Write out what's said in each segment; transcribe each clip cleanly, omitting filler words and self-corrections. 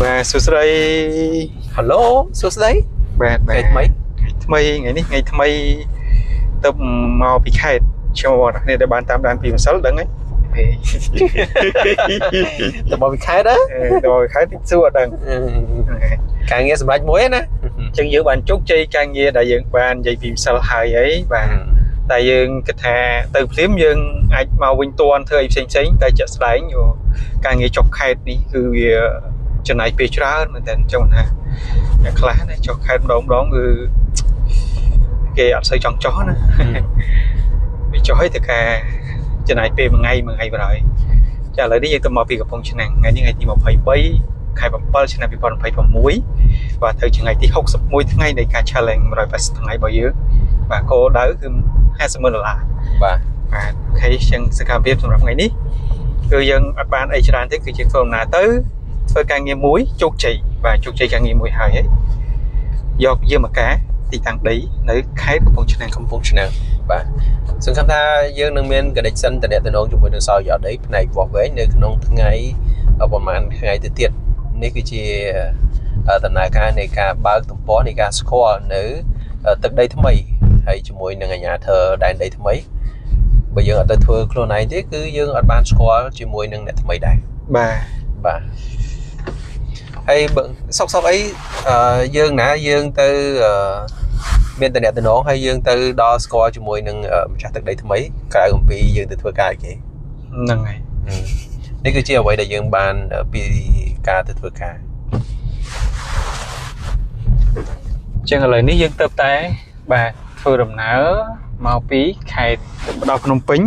Và số đây hello số đấy ngày mấy ngày này ngày thay tập mau bị khai cho bọn này để bàn tam đàn tìm sáu đấng ấy tập bao bị khai đó rồi khai tích xưa đằng càng nghe sầm rạch muối nè chân giữa bàn chốt chi càng nghe đại diện bàn dạy tìm sao hài ấy và tại dương kịch hà từ phím dương ai mau win tuan thưa xinh xinh tại chợ đánh rồi càng nghe chọc khai đi cứ chân này bị cháo mình tên trong ha khá này chọc khai đóng đó người kê ăn xây tròn chó nữa bị chó hết cả chân này bị một ngày vừa rồi trả lời đi tôi mò vì gặp phong chân nàng ngày như ngày thì một phải bay khai bằng bơ chân này bị còn phải bằng muối và thời trường ngày thì học sập muối thứ ngày này cả challenge rồi phải thằng ngày bao nhiêu và cô đỡคือ50 $và khi chân sẽ làm việc trong ngày ní cư dân ở ban ấy cho thếคือ phương nào tới với càng nghe muối chốt trị và chốt trị càng nghe muối hơi ấy do dương mà cá thì tăng đấy nơi khai của phong chân không phong chân vàซึ่งคำท่าយើងនឹងមានកណ្ដិចសិនតអ្នកតំណងជាមួយនឹងសោយកដីផ្នែកបោះវែងនៅក្នុងថ្ងៃប្រហែលថ្ងៃទៅទៀតនេះគឺជាដំណើរការនៃការបើកទំព័រនៃការស្គាល់នៅទឹកដីថ្មីហើយជាមួយនឹងអាជ្ញាធរដែនដីថ្មីបើយើងអត់ទៅធ្វើខ្លួនឯងទេគឺយើងអត់បានស្គាល់ជាមួយនឹងអ្នកថ្មីដែរបាទហើយសុកអីយើងណាយើងទៅមានតំណតំណងហើយយើងទៅដល់ស្គាល់ជាមួយនឹងម្ចាស់ទឹកដីថ្មីក្រៅអំពីយើងទៅធ្វើការគេហ្នឹងហើយនេះគឺជាអ្វីដែលយើងបានពីការទៅធ្វើការចឹងឥឡូវនេះយើងទៅតែបាទធ្វើដំណើរមកពីខេត្តដល់ភ្នំពេញ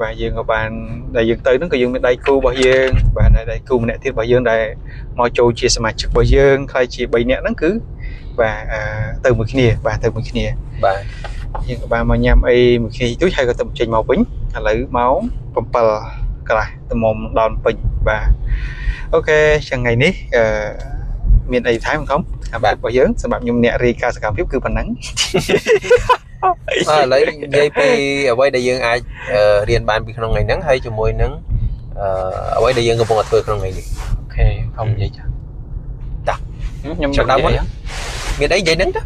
បាទយើងក៏បានដែលយើងទៅហ្នឹងក៏យើងមានដៃគូរបស់យើងបាទដៃគូម្នាក់ទៀតរបស់យើងដែលមកចូលជាសមាជិករបស់យើងខ្ល้ายជា3នាក់ហ្នឹងគឺបាទទៅមួយគ្នាបាទទៅមួយគ្នាបាទយើងក៏បានមកញ៉ាំអីមួយគ្នាទូចហើយក៏ទៅចេញមកវិញឥឡូវម៉ោង7កន្លះទៅមកដល់ពេញបាទអូខេចឹងថ្ងៃនេះមានអីថែមkhôngបាទរបស់យើងសម្រាប់ខ្ញុំអ្នករាយការណ៍សកម្មភាពគឺប៉ុណ្ណឹងឥឡូវនិយាយពីអ្វីដែលយើងអាចរៀនបានពីក្នុងថ្ងៃហ្នឹងហើយជាមួយនឹងអ្វីដែលយើងកំពុងតែធ្វើក្នុងថ្ងៃនេះអូខេខ្ញុំនិយាយចាខ្ញុំចាប់ដើមមកមានអីនិយាយហ្នឹងទៅ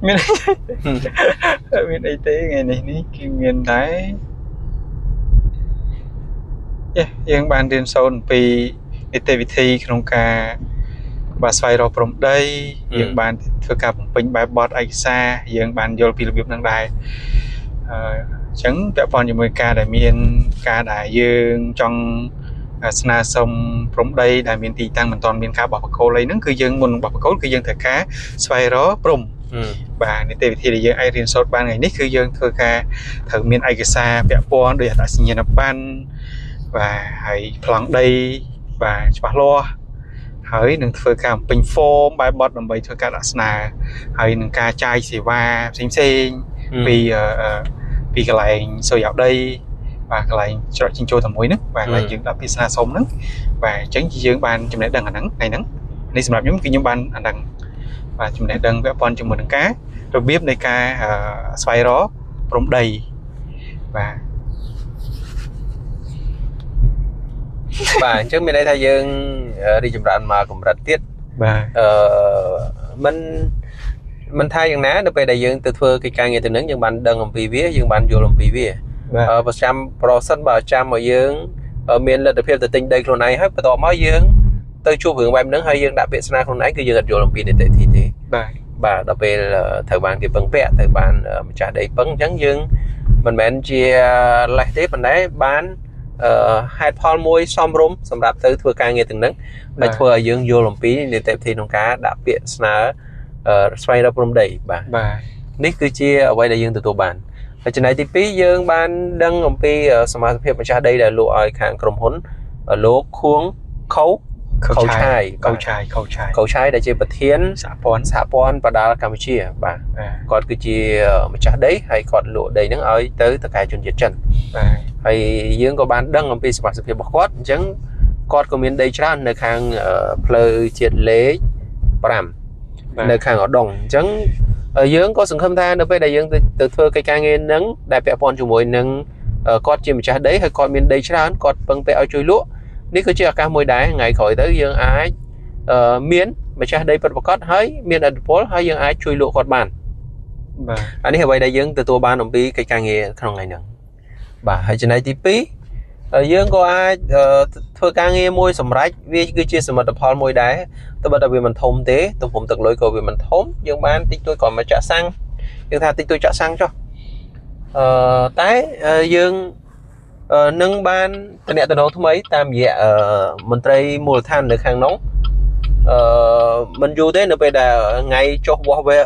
មានអីទេថ្ងៃនេះគឺមានតែយើងបានរៀនសូត្រពីនីតិវិធីក្នុងការបាទស្វែងរកព្រំដីយើងបានធ្វើការបំពេញបែបបទឯកសារយើងបានយល់ពីរបៀបហ្នឹងដែរអញ្ចឹងពាក់ព័ន្ធជាមួយការដែលមានការដែលយើងចង់ស្នើសុំព្រំដីដែលមានទីតាំងមិនទាន់មានការបោះបកគោលអីហ្នឹងគឺយើងមុនបោះបកគោលគឺយើងត្រូវការស្វែងរកព្រំបាទនីតិវិធីដែលយើងអាចរៀនសូត្របានថ្ងៃនេះគឺយើងធ្វើការត្រូវមានឯកសារពាក់ព័ន្ធដោយអត្តសញ្ញាណប័ណ្ណបាទហើយប្លង់ដីបាទច្បាស់លាស់ហើយនឹងធ្វើការបំពេញ form បែបបទដើម្បីធ្វើការដាក់ស្នើហើយនឹងការចាយសេវាផ្សេងពីកន្លែងសុយអដីបាទកន្លែងច្រកជិញ្ចូលតែមួយហ្នឹងបាទកន្លែងយើងដាក់ពីស្នើសុំហ្នឹងបាទអញ្ចឹងយើងបានចំណេះដឹងអាហ្នឹងថ្ងៃហ្នឹងនេះសម្រាប់ខ្ញុំគឺខ្ញុំបានអាហ្នឹងបាទចំណេះដឹងពាក់ព័ន្ធជាមួយនឹងការរបៀបនៃការស្វែងរកព្រំដីបាទបាទអញ្ចឹងមានន័យថាយើងរីកចម្រើនមកកម្រិតទៀតបាទមិនថាយ៉ាងណានៅពេលដែលយើងទៅធ្វើកិច្ចការងារទៅនឹងយើងបានដឹងអំពីវាយើងបានយល់អំពីវាប្រចាំប្រសិនបើចាំមកយើងមានលទ្ធភាពទៅទិញដីខ្លួនឯងហើយបន្ទាប់មកយើងទៅជួបរឿងបែបហ្នឹងហើយយើងដាក់ពាក្យស្នើខ្លួនឯងគឺយើងអត់យល់អំពីនីតិវិធីទេបាទដល់ពេលត្រូវបានគេពឹងពាក់ត្រូវបានម្ចាស់ដីពឹងអញ្ចឹងយើងមិនមែនជាលេសទេប៉ុន្តែបានហេតុផលមួយសមរម្យសម្រាប់ទៅធ្វើការងារទាំងហ្នឹងដែលធ្វើឲ្យយើងយល់អំពីនីតិវិធីក្នុងការដាក់ពាក្យស្នើស្វែងរកព្រំដីបាទនេះគឺជាអ្វីដែលយើងទទួលបានហើយចំណែកទី2យើងបានដឹងអំពីសមាជិកម្ចាស់ដីដែលលក់ឲ្យខាងក្រុមហ៊ុនលោកខួងខៅឆាយដែលជាប្រធានសហព័ន្ធបដាល់កម្ពុជាបាទគាត់គឺជាម្ចាស់ដីហើយគាត់លក់ដីហ្នឹងឲ្យទៅតកែជនជាតិចិនបាទហើយយើងក៏បានដឹងអំពីសមាជិកភាពរបស់គាត់អញ្ចឹងគាត់ក៏មានដីច្រើននៅខាងផ្លូវជាតិលេខ5នៅខាងឧដុង្គអញ្ចឹងយើងក៏សង្ឃឹមថានៅពេលដែលយើងទៅធ្វើកិច្ចការងារហ្នឹងដែលពាក់ព័ន្ធជាមួយនឹងគាត់ជាម្ចាស់ដីហើយគាត់មានដីច្រើនគាត់ពឹងពាក់ឲ្យជួយលក់នេះគឺជាឱកាសមួយដែរថ្ងៃក្រោយទៅយើងអាច miến mà cha đây bật cốt hơi miến ở phố hơi dương ai chui lụa quạt bàn anh ấy vậy đây dương từ tua ban đồng pi cái càng nghề không ngày nữa bà hay trên này tí pí dương có ai thôi càng nghề môi sầm rách vì cứ chia sẻ một tập hòn môi đá tôi bắt đầu vì mình thông tế tôiผมtự lối cầu vì mình thốn dương ban tích tôi còn mà trả xăng dương tha tích tôi trả xăng cho tái dương nâng ban tên nhẹ tên nấu thứ mấy tam dạ mình tây mùa than được hàng nóng mình du thế nữa bây giờ ngày cho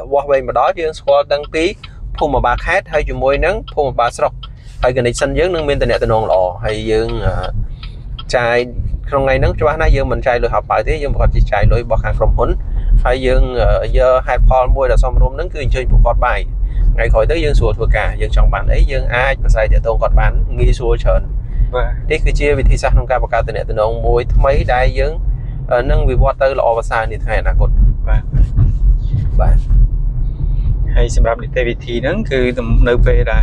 qua về mà đó chứ qua đăng ký phun mà bà khác hay chùm môi nắng phun mà bà sọc hay gần đây xanh dưỡng nâng bên tên nhẹ tên nón lò hay dương trai trong ngày nắng cho bác nay dương mình trai lôi học bài thế dương một chỉ trai lôi bọc hàng from huấn hay dương giờ hai pol môi là xong rôm nắng cứ chơi một con bài ngày khỏi tới dương sủa vừa cả dương trong bản ấy dương ai mà sai để tôn con bán nghi xua trơn thế cứ chia vì thi sang trong ca bạc tên nhẹ tên nón môi mấy đại dương nâng vì water là overside thì thay là cột và hay xemรับในวิธีนั้นคือในเวลา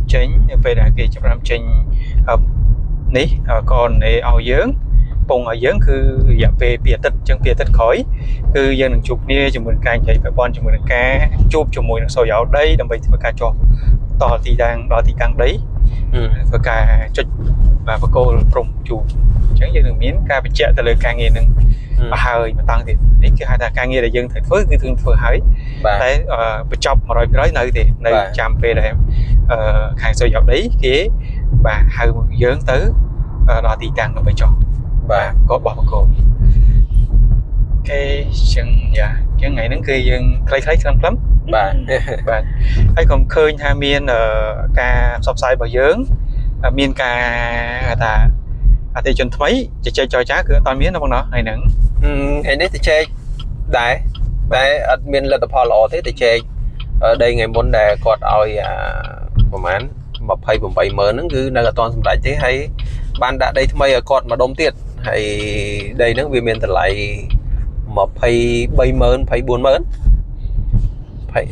เจนในเวลาเกี่ยวกับการเจนนี่ก่อนในเอาเยอะปงเอาเยอะคืออย่าไปเปียตัดจังเปียตัดข่อยคือยังหนึ่งจุดนี้จะเหมือนการใช้แบบบอลจะเหมือนการจูบจมูกหนึ่งโซ่ยาวได้ดำไปที่การจอต่อตีดังต่อตีกังได้เพื่อการจุดvàโกลปรุงจูchẳng như đường miếng ca bị chẹt từ lời ca nghe nâng mà hơi mà tăng thì đấy cái hai ta ca nghe là dân thành phố cứ thường thường hỏi đấy bị chọc mà rồi nói nơi thì nơi chạm về là hàng sơ dọc đấy kia và hơi một dớn tới đó thì càng phải chọn và có bỏ cô cái chân dạ cái ngày đến kia dân thấy lắm và thấy còn khơi hai miên ca sọc sai bảo dớn miên ca ta thì chân thấy chỉ chơi trò chá cửa toàn miếng nó bằng nó hay nắng ngày đấy thì chơi đấy miên là tập họ lọ thế thì chơi ở đây ngày muốn đề cọt oi của mán mà phay bầm bậy mờ nó cứ là toàn lại thế hay ban đã đây thay cọt mà đông tiệt hay đây nó vì miền lại mà phay bay mơn phay buồn mơn phải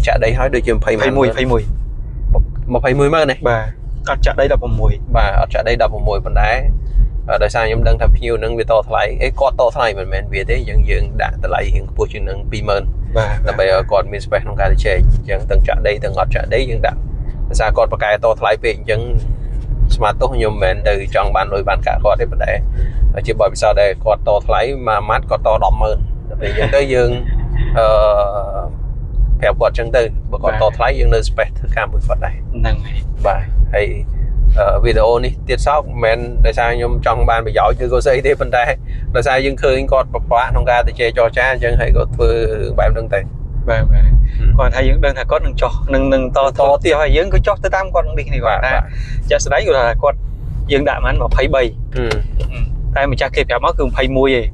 chả đây hỏi được chừng phay mùi mà phay mùi mơn này bà ở chợ đây đập một mùi và ở chợ đây đập một mùi phần đá đời sao nhóm đang thập nhiều nâng về to thay ấy có to thay mình về thế dân đã lại hiện của chuyện nâng pi mơn và bây giờ còn mình spec trong cái chơi dân từng chợ đây từng ngọt chợ đấy dân đã sao còn một cái to thay về dân smart tốt nhiều mình từ trong bàn đôi bàn cả có thế vấn đề chỉ bởi vì sao đây có to thay mà mát có to đậm hơn vì những cái dân phèo quạt chân tư và còn to thay dân nơi spec thứ cam 10 phút này và hay video này tiết sóc mình tại sao nhung trong ban bị giỏi chưa có xây thế vấn đề tại sao dân khơi con bọc quá không ra thì chơi cho cha chân hay có vừa bạn đừng tiền còn hay những đơn là có nâng cho nâng to tiêu hay dân có cho tới 8 con đi này gọi ra cha sẽ đấy là con dân đạm anh mà phay bầy tay mình cha kịp cả máu cường phay mui gì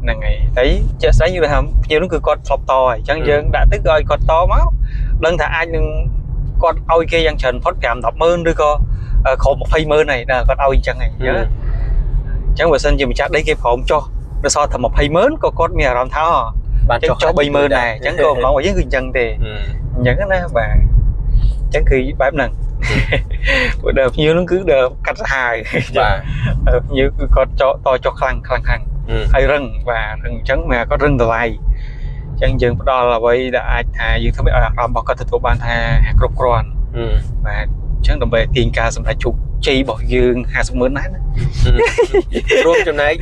là ngày thấy cha sẽ như là nhiều nó cứ con flop to chẳng dân đã tức rồi con to máu đơn thà ai nhưng con ôi kia dân trần phát cảm đọc mơn đưa co khổ một phay mơn này là con ôi chẳng này nhớ chẳng vừa sân gì mình chắc đấy kịp khổ cho nó so thầm một phay mớn con mẹ làm thao chẳng cho bay mơn này chẳng còn nó ở dưới người chân thì những cái đó bà chẳng khi bám nằng bữa đợt như nó cứ đợt cắt hài như con to cho khăn hay rừng và rừng trắng mà có rừng lại chẳng dừng đó là vậy đã dương thấy ở làm bao cái thực ban tha cột cron và chẳng đồng về tiền ca xong lại chụp chi bỏ dương 50 mớn nát rôm trong này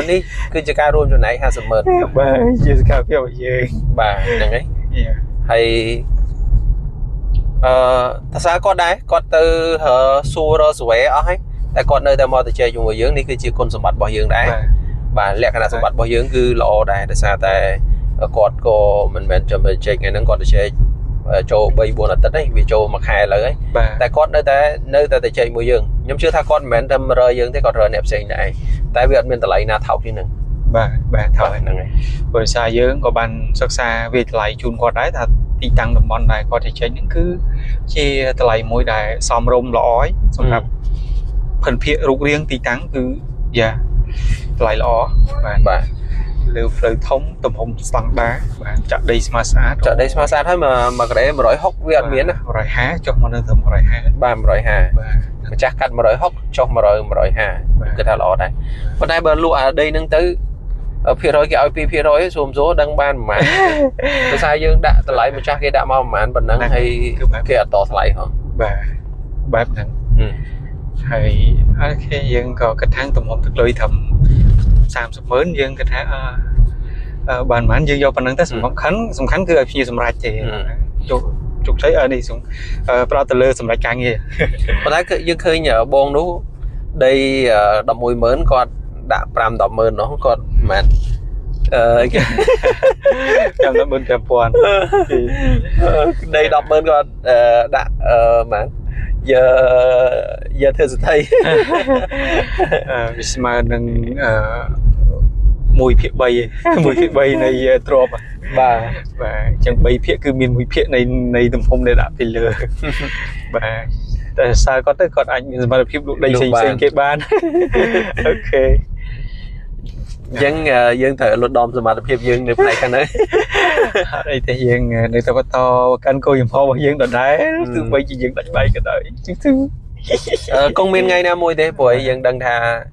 đi cứ cho ca rôm trong này 50 mớn bà dương cao kêu dương bà đằng ấy hay thật ra con đấy con từ xua rồi xuế ấy tại con nơi ta mò từ chơi chung với dương đi cứ chỉ con sầm bạt bỏ dương đấy và lẽ cái nào sầm bạt bỏ dương cứ lọ đây tại sao tại con cô mình cho mình chơi ngày nắng còn chơi cho bay buồn là tất đấy vì cho mặc hài là ấy tại con nơi ta chơi mùa dương nhưng chưa tha con mình thầm rơi dương thế còn rơi nẹp xinh này tại vì mình ta lấy na thảo chứ nè bà thảo này rồi xa dương có ban sắc xa việc lại chun qua đáy thật thì tăng đồng bọn này có thể chơi những cứ chia ta lấy mỗi đài xóm rôm lõi xong rồi phần phía rục riêng thì tăng cứ dạ lại lõ và lưu thống tầm hồng tăng đá và chợ đây smart thôi mà cái đấy mà rồi hốc với ăn miến rồi há cho mà nên thầm rồi há ba mà rồi hà mà chắc cắt mà rồi hốc cho mà rồi hà cái thao lọ đấy còn đây bờ lụa ở đây nâng tới phía rồi cái IP phía rồi xùm số đăng ban mà tôi sai dương đã lại một cha cái đã mau mà bần năng hay cái to lại hả bà bác nặng hay khi dân có cái tháng tầm hồn thực lưỡi thầm sam sụp mến dân cái tháng bàn mãn dương do phần năng tới sum khánh cứ phi sum rạch thì chụp thấy ở đây sum prater sum rạch càng nghe còn thấy dương khơi nhờ bon đúng đây đầm mùi mến con đã pram đầm mơn nó còn mà em đã bên kèm quan đây đọc bên con đã mà giờ thưa thầy vì mà nâng mùi phiện bay này drop và chẳng bay phiện cứ miền mùi phiện này tầm hôm này đã bị lừa và tại sao có tới còn anh mà phiện lúc đây xây cái ban ok dân thợ luật đom rồi mà tập hiệp dân được này cái đấy đây thì dân người ta bắt to anh cô dùm hoa dân đợt đấy từ bay chỉ dân đánh bay cái đấy chứ thứ công miền ngay nam môi thế buổi dân đăng thà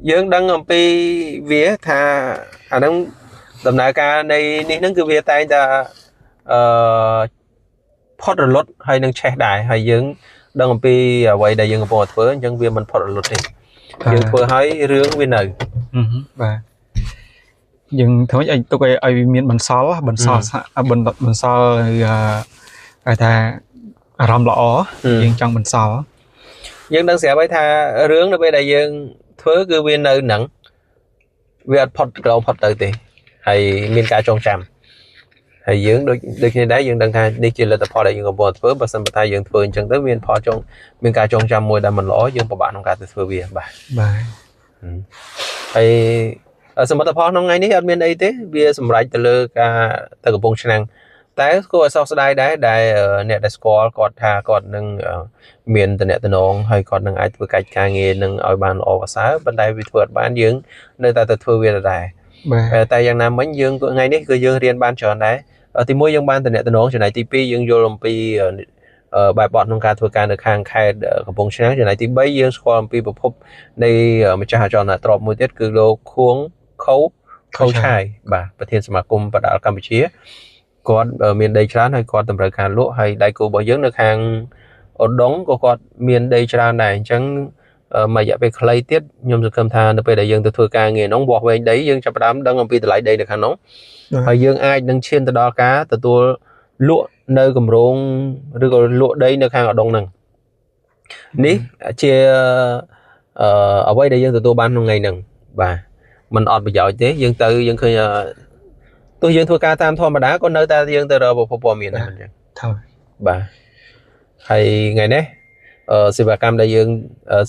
dân đăng làm pi vía thà đang tầm nào ca đây ní nó cứ vía tay ta pot rồi lót hay đang che đại hay dân đăng làm pi vậy đại dân bỏ phớ dân viên mình pot rồi lót thì dân phớ hay rướng viên này và dân thôi anh tôi cái ai miền bần xó ai ta ram lọ dân trong bần xó dân đang sẽ phải tha rướng nó bây đại dân phớ cứ viên nơi nặng viên pot rồi pot tới thì hay miền cả trong tràm hay dưỡng đôi khi đấy dương đăng tha đi chơi là tập phò đại dương còn bột phớ và sân bát thay dương thường chẳng tới miền phò trong miền cả trong trăm mùi đã mình lỗ dương của bạn không cả từ phơi bìa bài hay ở sân bát phò năm ngày ní ở miền đây thế bìa sầm rải từ lơ cả từ cái bông năng tại cô sau đây đấy đại nẹt đại score còn tha còn nâng miền từ nẹt từ nông hay còn nâng ai từ cạch ca nghe nâng ở bàn ở và sáng bên đây vì vượt bán dưỡng nơi ta từ phơi bìa là đại tại giang nam mấy dương ngày ní cứ dương riêng ban tròn đấy thì mỗi dân ban từ nẹt từ nông chỗ này TP dương vô làm pi bài bọn nông ca thua ca được hàng khai ở vùng sáng chỗ này thì bây dương score làm pi bộc phúc đây mà cha tròn là trộm một tiết cứ lô khuống khấu chai bàประเทศ สมาคม ประดา Campuchia គាត់មានដីច្រើនហើយគាត់តម្រូវការលក់ហើយដៃគូរបស់យើងនៅខាងឧដុង្គក៏គាត់មានដីច្រើនដែរអញ្ចឹងមួយរយៈពេលខ្លីទៀតខ្ញុំសង្ឃឹមថានៅពេលដែលយើងទៅធ្វើការងារនោះវាស់វែងដីយើងចាប់ផ្ដើមដឹងអំពីតម្លៃដីនៅខាងនោះហើយយើងអាចនឹងឈានទៅដល់ការទទួលលក់នៅគម្រោងឬក៏លក់ដីនៅខាងឧដុង្គហ្នឹងនេះជាអ្វីដែលយើងទទួលបានក្នុងថ្ងៃហ្នឹងបាទมันអត់ប្រយោជន៍ទេយើងទៅយើងឃើញទោះយើងធ្វើការតាមធម្មតាក៏នៅតែយើងទៅរកប្រភពព័ត៌មានដែរមិនចឹងបាទហើយថ្ងៃនេះសេវាកម្មដែលយើង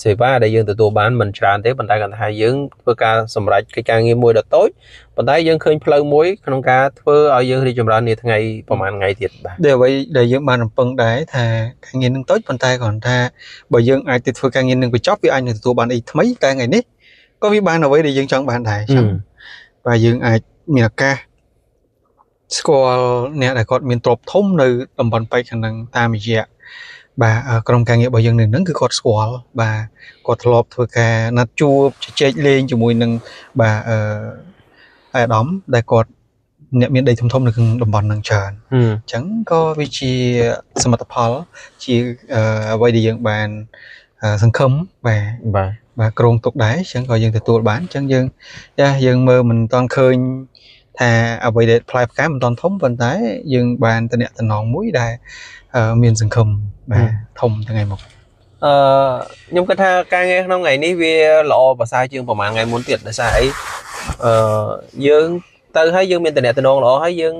សេវាដែលយើងទទួលបានមិនច្រើនទេប៉ុន្តែគាត់ថាយើងធ្វើការសម្រេចកិច្ចការងារមួយដ៏តូចប៉ុន្តែយើងឃើញផ្លូវមួយក្នុងការធ្វើឲ្យយើងរីកចម្រើននាថ្ងៃប្រហែលថ្ងៃទៀតបាទដែលអ្វីដែលយើងបានរំពឹងដែរថាការងារនឹងតូចប៉ុន្តែគាត់ថាបើយើងអាចទៅធ្វើការងារនឹងបញ្ចប់វាអាចនឹងទទួលបានអីថ្មីតែថ្ងៃនេះក៏វាបានអ្វីដែលយើងចង់បានដែរចឹងបាទយើងអាចមានឱកាសស្គាល់អ្នកដែលគាត់មានទ្រព្យធំនៅតំបន់ប៉ែកខាងហ្នឹងតាមរយៈបាទក្រុមការងាររបស់យើងនៅហ្នឹងគឺគាត់ស្គាល់បាទគាត់ធ្លាប់ធ្វើការណាត់ជួបជជែកលេងជាមួយនឹងបាទអាដាមដែលគាត់អ្នកមានដីធំៗនៅក្នុងតំបន់ហ្នឹងច្រើនអញ្ចឹងក៏វាជាសមិទ្ធផលជាអ្វីដែលយើងបានសង្ឃឹមបាទក្រុងទុកដែរអញ្ចឹងក៏យើងទទួលបានអញ្ចឹងយើងមើលមិនតាន់ឃើញថាអ្វីដែលផ្លែផ្កាមិនតាន់ធំប៉ុន្តែយើងបានតំណតំណងមួយដែលមានសង្ឃឹមបាទធំថ្ងៃមុខខ្ញុំគិតថាការងារក្នុងថ្ងៃនេះវាល្អប្រសើរជាងប្រហែលថ្ងៃមុនទៀតដោយសារអីយើងទៅហើយយើងមានតំណតំណងល្អហើយយើង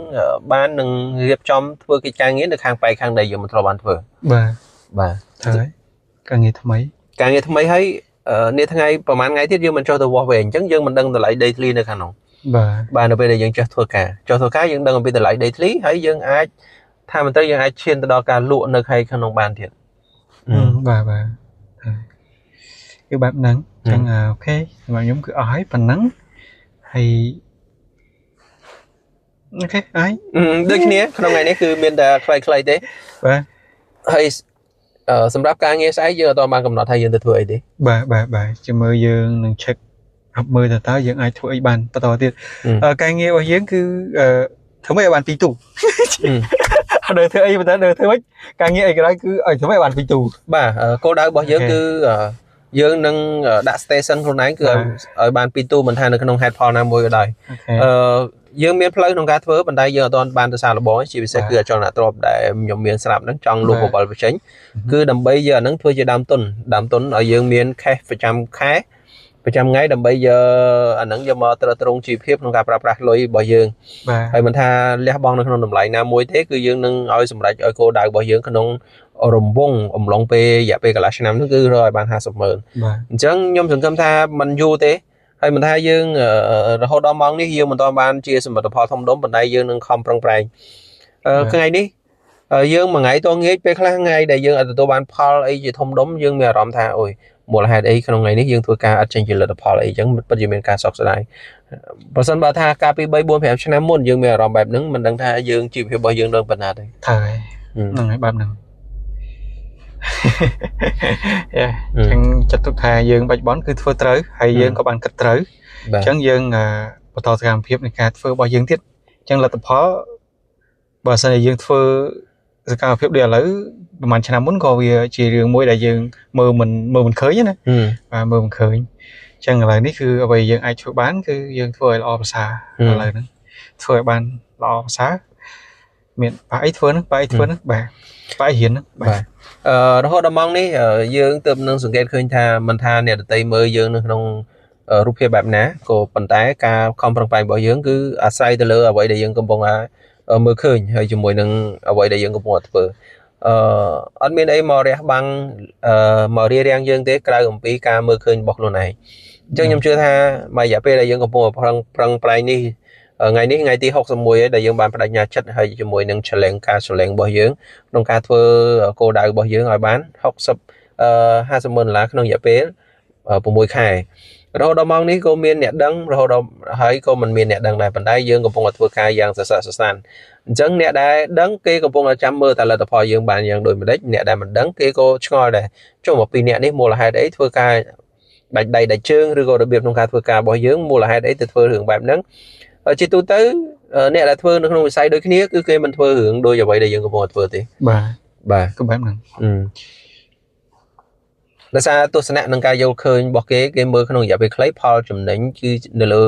បាននឹងរៀបចំធ្វើកិច្ចការងារនៅខាងប៉ែកខាងដីយើងមិនធ្លាប់បានធ្វើបាទហើយការងារថ្មីហើយនេះថ្ងៃប្រហែលថ្ងៃទៀតយើងមិនចុះទៅវាស់វែងអញ្ចឹងយើងមិនដឹងតម្លៃដីធ្លីនៅខាងនោះបាទនៅពេលដែលយើងចេះធ្វើការយើងដឹងអំពីតម្លៃដីធ្លីហើយយើងអាចថាមិនត្រូវយើងអាចឈានទៅដល់ការលក់នៅខាងក្នុងបានទៀតបាទគឺបែបហ្នឹងអញ្ចឹងអូខេសម្រាប់ខ្ញុំគឺអស់ហើយប៉ុណ្ណឹងហើយអូខេហើយដូចគ្នាក្នុងថ្ងៃនេះគឺមានតែខ្លីៗទេបាទហើយ សម្រាប់ការងារស្អែកយើងអត់បានកំណត់ថាយើងទៅធ្វើអីទេបាទជំរឿយើងនឹង check រាប់មើលតើយើងអាចធ្វើអីបានបន្តទៀតការងាររបស់យើងគឺធ្វើម៉េចឲ្យបាន2ទូអត់ធ្វើអីប៉ុន្តែធ្វើម៉េចការងារអីក្រោយគឺឲ្យធ្វើម៉េចបាន2ទូបាទគោលដៅរបស់យើងគឺយើងនឹងដាក់ station ខ្លួនឯងគឺឲ្យបាន2ទូមិនថានៅក្នុង head fall ណាមួយក៏ដោយយើងមានផ្លូវក្នុងការធ្វើប៉ុន្តែយើងអត់ទាន់បានទៅសាកល្បងជាពិសេសគឺអចលនទ្រព្យដែលខ្ញុំមានស្រាប់ហ្នឹងចង់លុបបបលបញ្ចេញគឺដើម្បីយកអាហ្នឹងធ្វើជាដើមទុនឲ្យយើងមាន cash ប្រចាំខែប្រចាំថ្ងៃដើម្បីយកអាហ្នឹងយកមកត្រឹមត្រូវជីវភាពក្នុងការប្រើប្រាស់លុយរបស់យើងហើយមិនថាលះបង់នៅក្នុងតម្លៃណាមួយទេគឺយើងនឹងឲ្យសម្រេចឲ្យគោលដៅរបស់យើងក្នុងរង្វង់អំឡុងពេលរយៈពេលកន្លះឆ្នាំហ្នឹងគឺរកឲ្យបាន 50,000 អញ្ចឹងខ្ញុំសង្ឃឹមថាมันយូរទេហើយមិនថាយើងរហូតដល់ម៉ោងនេះយើងមិនទាន់បានជាសមិទ្ធផលធំដុំប៉ុន្តែយើងនឹងខំប្រឹងប្រែងថ្ងៃនេះយើងមួយថ្ងៃតងាយពេលខ្លះថ្ងៃដែលយើងអត់ទទួលបានផលអីជាធំដុំយើងមានអារម្មណ៍ថាអូយមូលហេតុអីក្នុងថ្ងៃនេះយើងធ្វើការអត់ចេញជាលទ្ធផលអីអញ្ចឹងពិតជាមានការសោកស្ដាយបើសិនបើថាកាលពី3 4 5ឆ្នាំមុនយើងមានអារម្មណ៍បែបហ្នឹងមិនដឹងថាយើងជីវភាពរបស់យើងនឹងប៉ុណ្ណាទេហើយហ្នឹងហើយបែបហ្នឹងចឹងចាត់ទុកថាយើងបច្ចុប្បន្នគឺធ្វើត្រូវហើយយើងក៏បានគិតត្រូវអញ្ចឹងយើងបន្តសកម្មភាពនៃការធ្វើរបស់យើងទៀតអញ្ចឹងលទ្ធផលបើសិនជាយើងធ្វើសកម្មភាពដូចឥឡូវប្រហែលឆ្នាំមុនក៏វាជារឿងមួយដែលយើងមើលមិនឃើញណាបាទមើលមិនឃើញអញ្ចឹងឥឡូវនេះគឺអ្វីយើងអាចធ្វើបានគឺយើងធ្វើឲ្យល្អប្រសើរឥឡូវហ្នឹងធ្វើឲ្យបានល្អប្រសើរមានបែបអីធ្វើហ្នឹងបាទបែបរៀនហ្នឹងបាទរហូតដល់ម៉ោងនេះយើងទើបនឹងសង្កេតឃើញថាមិនថាអ្នកដទៃមើលយើងនៅក្នុងរូបភាពបែបណាក៏ប៉ុន្តែការខំប្រឹងប្រែងរបស់យើងគឺអាស្រ័យទៅលើអ្វីដែលយើងកំពុងមើលឃើញហើយជាមួយនឹងអ្វីដែលយើងកំពុងធ្វើអត់មានអីមករះបាំងមករារាំងយើងទេក្រៅអំពីការមើលឃើញរបស់ខ្លួនឯងអញ្ចឹងខ្ញុំជឿថាមួយរយៈពេលដែលយើងកំពុងប្រឹងប្រែងនេះថ្ងៃនេះថ្ងៃទី61ហើយដែលយើងបានបដិញ្ញាចិត្តហើយជាមួយនឹង challenge របស់យើងក្នុងការធ្វើគោលដៅរបស់យើងឲ្យបាន$50,000ក្នុងរយៈពេល6 ខែរហូតដល់ម៉ោងនេះក៏មានអ្នកដឹងរហូតដល់ហើយក៏មិនមានអ្នកដឹងដែរប៉ុន្តែយើងកំពុងតែធ្វើការយ៉ាងសស្រាក់សស្រានអញ្ចឹងអ្នកដែលដឹងគេកំពុងតែចាំមើលតែលទ្ធផលយើងបានយ៉ាងដូចម្ដេចអ្នកដែលមិនដឹងគេក៏ឆ្ងល់ដែរចុះមកពីអ្នកនេះមូលហេតុអីធ្វើការដាច់ដៃដាច់ជើងឬក៏របៀបក្នុងការធ្វើការរបស់យើងមូលហេតុអីទៅធ្វើរឿងបែបហ្នឹងជាទូទៅអ្នកដែលធ្វើនៅក្នុងវិស័យដូចគ្នាគឺគេមិនធ្វើរឿងដូចអ្វីដែលយើងកំពុងតែធ្វើទេបាទគឺបែបហ្នឹងដោយសារទស្សនៈនឹងការយល់ឃើញរបស់គេមើលក្នុងរយៈពេលខ្លីផលចំណេញគឺនៅលើ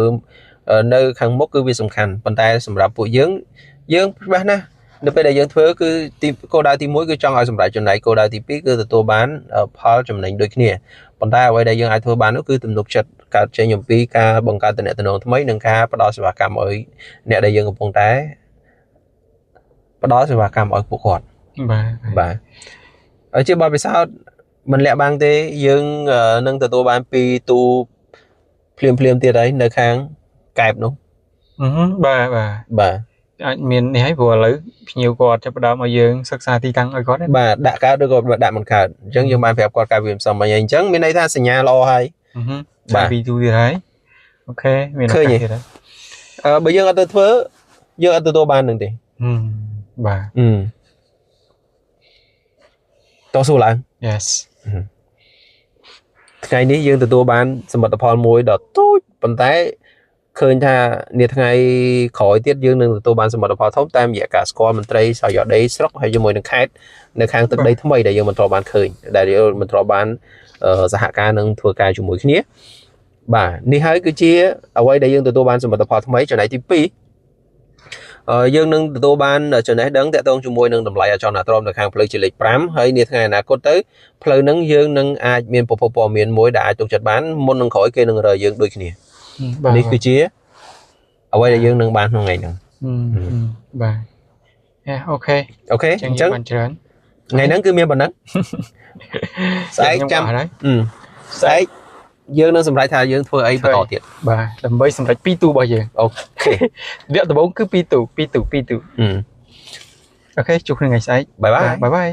នៅខាងមុខគឺវាសំខាន់ប៉ុន្តែសម្រាប់ពួកយើងច្បាស់ណាស់នៅពេលដែលយើងធ្វើគឺគោលដៅទី1គឺចង់ឲ្យសម្រេចចំណែកគោលដៅទី2គឺទទួលបានផលចំណេញដូចគ្នាប៉ុន្តែអ្វីដែលយើងអាចធ្វើបាននោះគឺទំនុកចិត្តកើតចេញអំពីការបង្កើតទំនាក់ទំនងថ្មីនិងការផ្ដល់សេវាកម្មឲ្យអ្នកដែលយើងកំពុងតែផ្ដល់សេវាកម្មឲ្យពួកគាត់បាទហើយជាបទពិសោធន៍មិនលាក់បាំងទេយើងនឹងទទួលបាន2ទូភ្លាមទៀតហើយនៅខាងកែបនោះបាទអាចមាននេះហើយព្រោះឥឡូវភ្ញៀវគាត់ចាប់ផ្ដើមឲ្យយើងសិក្សាទីតាំងឲ្យគាត់បាទដាក់កើតឬក៏ដាក់មិនកើតអញ្ចឹងយើងបានប្រាប់គាត់ការវាមិនសមអីអញ្ចឹងមានន័យថាសញ្ញាល្អហើយបាទ2ទូទៀតហើយអូខេមានឃើញទេបើយើងអត់ទៅធ្វើយើងអត់ទទួលបាននឹងទេបាទតោះសួរឡើង yes ថ្ងៃនេះយើងទទួលបានសមិទ្ធផលមួយដ៏ទូចប៉ុន្តែឃើញថានាថ្ងៃក្រោយទៀតយើងនឹងទទួលបានសមិទ្ធផលធំតាមរយៈការស្គាល់មន្ត្រីសយោដីស្រុកហើយជាមួយនឹងខេត្តនៅខាងទឹកដីថ្មីដែលយើងមិនធ្លាប់បានឃើញដែលយើងមិនធ្លាប់បានសហការនឹងធ្វើការជាមួយគ្នាបាទនេះហើយគឺជាអ្វីដែលយើងទទួលបានសមិទ្ធផលថ្មីចំណែកទី2យើងនឹងទទួលបានចំណេះដឹងតាក់ទងជាមួយនឹងតម្លៃអចលនទ្រព្យនៅខាងផ្លូវជាលេខ5ហើយនាថ្ងៃអនាគតទៅផ្លូវហ្នឹងយើងនឹងអាចមានប្រភពព័ត៌មានមួយដែលអាចទុកចិត្តបានមុននឹងក្រោយគេនឹងរើយើងដូចគ្នានេះគឺជាអ្វីដែលយើងនឹងបានក្នុងថ្ងៃហ្នឹងបាទអូខេអញ្ចឹងបានច្រើនថ្ងៃហ្នឹងគឺមានប៉ុណ្ណឹងស្អែកចាំស្អែកយើងនឹងសម្រេចថាយើងធ្វើអីបន្តទៀតបាទដើម្បីសម្រេច2ទូរបស់យើងអូខេវគ្គដំបូងគឺ2ទូអូខេជួបគ្នាថ្ងៃស្អែកបាយបាយបាយបាយ